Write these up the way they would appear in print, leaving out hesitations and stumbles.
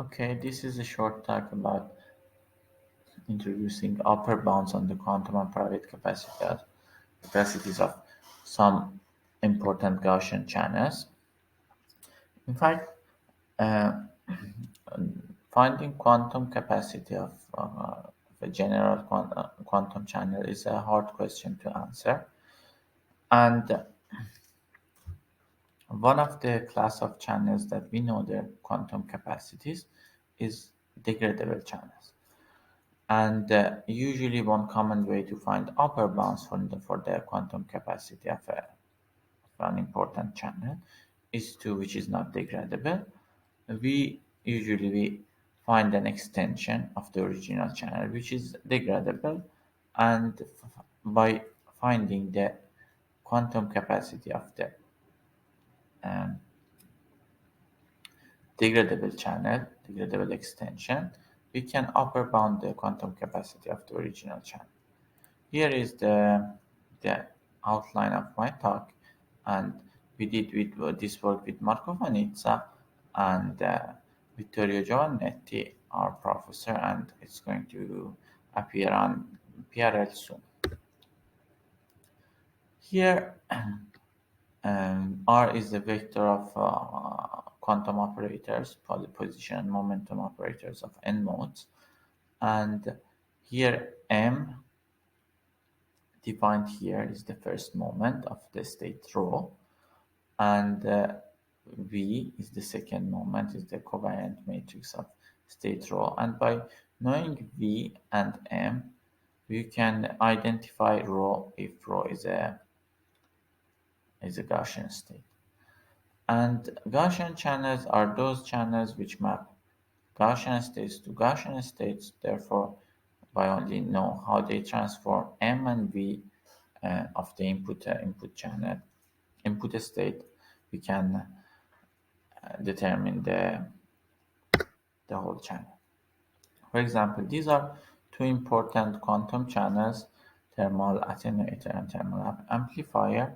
Okay, this is a short talk about introducing upper bounds on the quantum and private capacities of some important Gaussian channels. In fact, uh, finding quantum capacity of a general quantum channel is a hard question to answer. And one of the class of channels that we know their quantum capacities is degradable channels. And usually one common way to find upper bounds for the quantum capacity of an important channel is to which is not degradable. We find an extension of the original channel which is degradable, and by finding the quantum capacity of the um, degradable extension, we can upper bound the quantum capacity of the original channel. Here is the outline of my talk, and we did this work with Marco Fanizza and Vittorio Giovannetti, our professor, and it's going to appear on PRL soon. Here, R is the vector of quantum operators, position and momentum operators of n modes, and here M defined here is the first moment of the state rho, and V is the second moment, is the covariant matrix of state rho. And by knowing V and M, we can identify rho if rho is a Gaussian state. And Gaussian channels are those channels which map Gaussian states to Gaussian states. Therefore, by only know how they transform M and V of the input channel, input state, we can determine the whole channel. For example, these are two important quantum channels, thermal attenuator and thermal amplifier.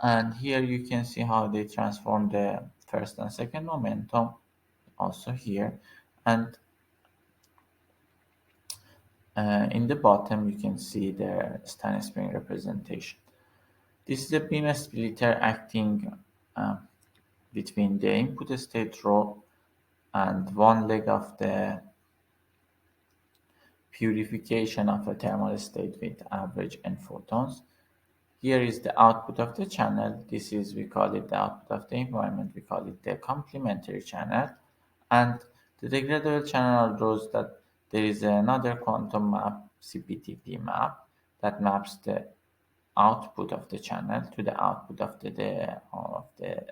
And here you can see how they transform the first and second momentum also here. And in the bottom, you can see the Stannis-Spring representation. This is a beam splitter acting uh, between the input state rho and one leg of the purification of a thermal state with average n photons. Here is the output of the channel. This is, we call it the output of the environment. We call it the complementary channel. And the degradable channel draws that there is another quantum map, CPTP map, that maps the output of the channel to the output of the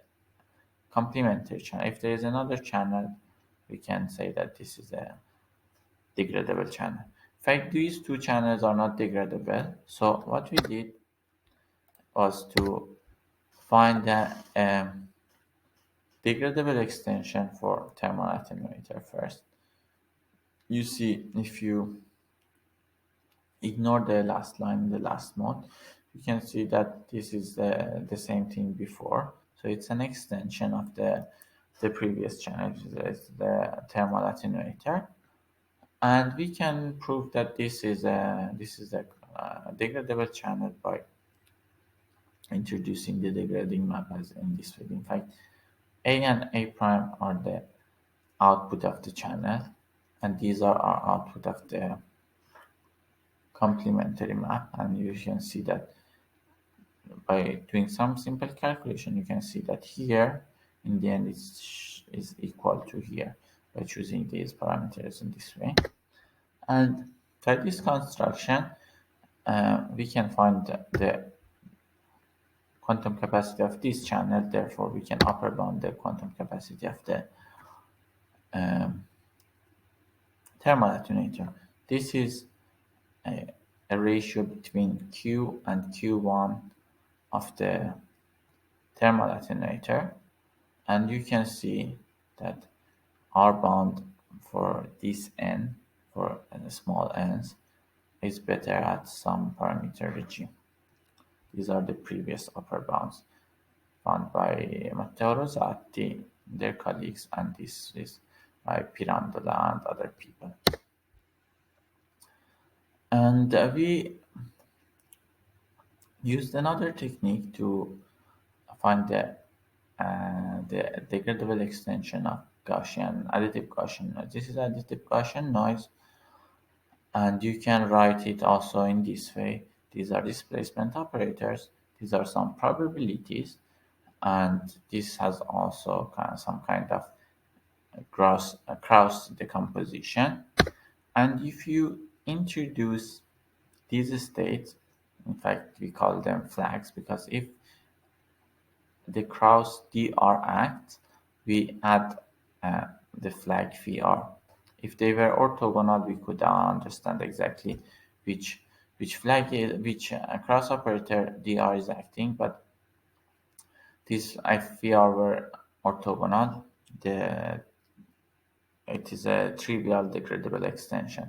complementary channel. If there is another channel, we can say that this is a degradable channel. In fact, these two channels are not degradable. So what we did was to find the degradable extension for thermal attenuator first. You see, if you ignore the last line, the last mode, you can see that this is the same thing before. So it's an extension of the previous channel, which is the thermal attenuator. And we can prove that this is a degradable channel by introducing the degrading map as in this way. In fact, A and A prime are the output of the channel, and these are our output of the complementary map. And you can see that by doing some simple calculation, you can see that here in the end is equal to here by choosing these parameters in this way. And by this construction, we can find the quantum capacity of this channel. Therefore, we can upper bound the quantum capacity of the um, thermal attenuator. This is a ratio between Q and Q1 of the thermal attenuator, and you can see that R bound for this n, for small n's, is better at some parameter regime. These are the previous upper bounds found by Matteo Rosati, their colleagues, and this is by Pirandola and other people. And we used another technique to find the degradable extension of Gaussian, additive Gaussian noise. This is additive Gaussian noise, and you can write it also in this way. These are displacement operators. These are some probabilities, and this has also some kind of cross decomposition. And if you introduce these states, in fact, we call them flags, because if the cross dr act, we add the flag vr. If they were orthogonal, we could understand exactly which flag is, which cross operator dr is acting. But this, if vr were orthogonal, it is a trivial degradable extension,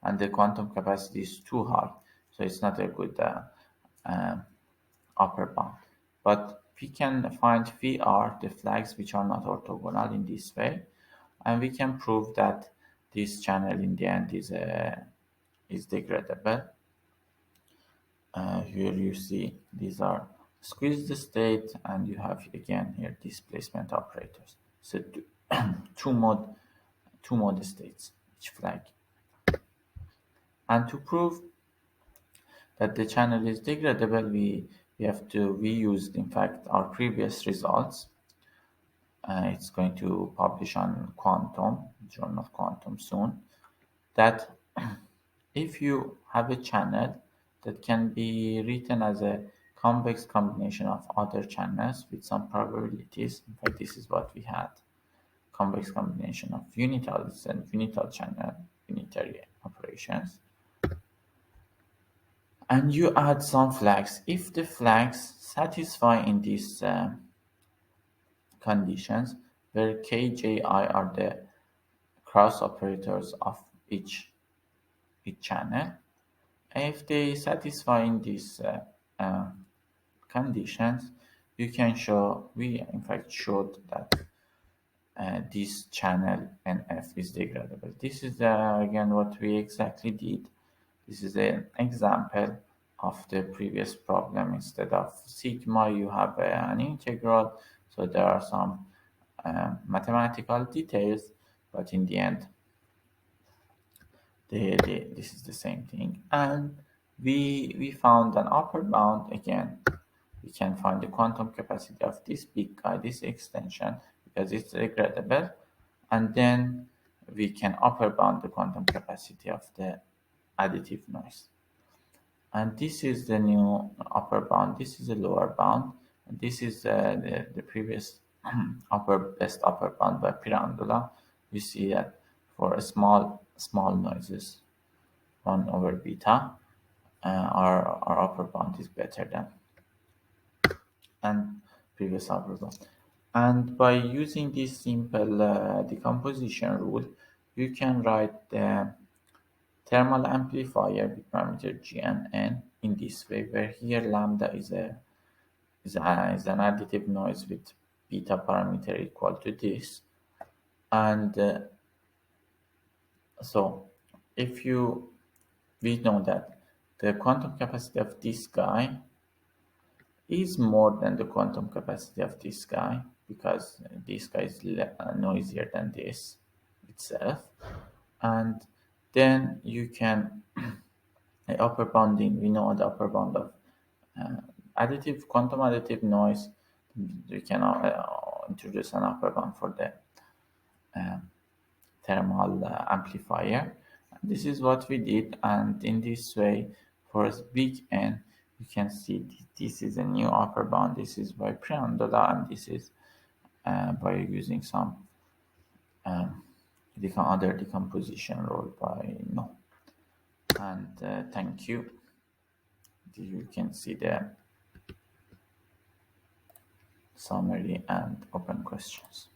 and the quantum capacity is too high, so it's not a good uh, upper bound. But we can find VR, the flags which are not orthogonal, in this way, and we can prove that this channel in the end is degradable. Here you see these are squeezed state, and you have again here displacement operators. So two mode states, each flag. And to prove that the channel is degradable, we used, in fact, our previous results. It's going to publish on Quantum, Journal of Quantum soon, that if you have a channel that can be written as a convex combination of other channels with some probabilities, in fact, this is what we had, convex combination of unitals and unital channel, unitary operations, and you add some flags. If the flags satisfy in these conditions, where k, j, I are the cross operators of each channel, if they satisfy in these conditions, you can show, we in fact showed that this channel NF is degradable. This is again what we exactly did. This is an example of the previous problem. Instead of sigma, you have an integral. So there are some mathematical details, but in the end, this is the same thing. And we found an upper bound. Again, we can find the quantum capacity of this big guy, this extension, because it's degradable. And then we can upper bound the quantum capacity of the additive noise. And this is the new upper bound. This is the lower bound. And this is the previous best upper bound by Pirandola. You see that for a small noises, 1 over beta, our upper bound is better than and previous upper bound. And by using this simple decomposition rule, you can write the thermal amplifier with parameter G and N in this way, where here lambda is an additive noise with beta parameter equal to this. And so if we know that the quantum capacity of this guy is more than the quantum capacity of this guy, because this guy is noisier than this itself. And then you can upper bounding, we know the upper bound of quantum additive noise. We can introduce an upper bound for the thermal amplifier. This is what we did, and in this way, for a big N, you can see this is a new upper bound. This is by Pirandola, and this is by using some other decomposition rule by No. And thank you. You can see the summary and open questions.